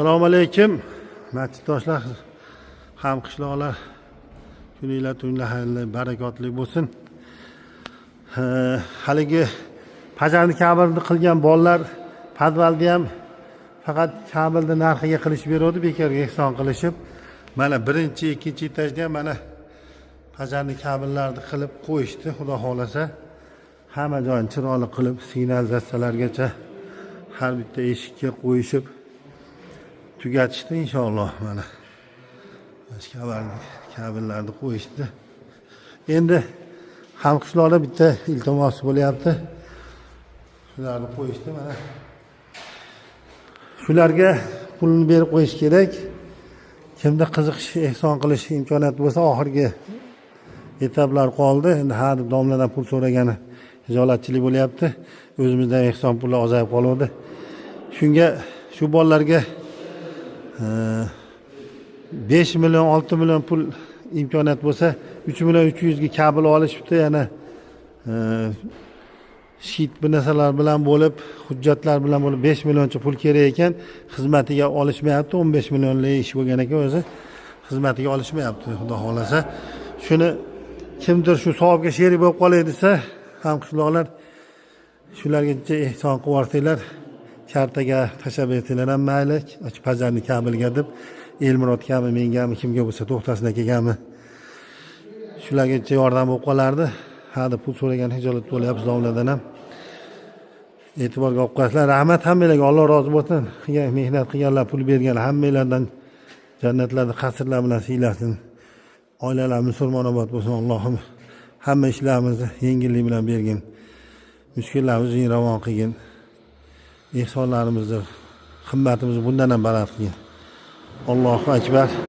Assalomu alaykum. Masjiddoshlar, hamqishloqlar, kuninglar tunlar xayrli, barakotli bo'lsin. Haligi pajarni kabelni qilgan bolalar podvalda ham faqat kabelni narxiga qilishib beradi, bekorga ehson qilishib. Mana birinchi, ikkinchi etajda ham mana pajarni kabellarni qilib qo'yishdi, xudo xolasa. Hamma joyini chiroyli qilib, signalizatsiyalargacha har bitta eshikka qo'yishib tugatishdi inshaalloh. Mana kabellarni qo'yishdi. Endi hamqishloqda bitta iltimos bo'lyapti. Shularni qo'yishdi mana. Shularga pulni berib qo'yish kerak. Kimda qiziqish, ehson qilish imkoniyati bo'lsa, oxirgi etaplar qoldi. Endi har domladan pul so'ragani hijolatchilik bo'lyapti. O'zimizdan ehson pullar ozayib qoldi. Shunga shu bolalarga 5 million 6 million pul imkoniyat bo'lsa 3 million 300 ga kabel olishibdi. Yana shit bu narsalar bilan bo'lib, hujjatlar bilan bo'lib 5 millioncha pul kerak ekan, xizmatiga olishmayapti. 15 millionlik ish bo'lgan ekan, o'zi xizmatiga olishmayapti, xudo xolasa. Shuni kimdir shu savobga sherik bo'lib qolay desa, hamqishloqlar shularga ehson qilib yuborsanglar, kartaga tashlab bersanglar ham mayli, pajarni kabelga deb, Elmurod kabi, mengami, kimga bo'lsa, To'xtasin akagami shularga yordam bo'lib qolardi. Hada pul so'ragan hijolat bo'lyapti domladan ham. E'tiborga olib qo'yasizlar. Rahmat hammanglarga, Alloh rozi bo'lsin. Mehnat qilganlar, pul berganlar hammanglardan jannatlarda qasrlar bilan siylasin. Oilalar musulmonobod bo'lsin. Allohim hamma ishlarimizni yengillik bilan bergin. Mushkullarimizni ravon qilgin. Ehsonlarimizni, himmatimizni bundan ham baland qilgin. Allohu akbar.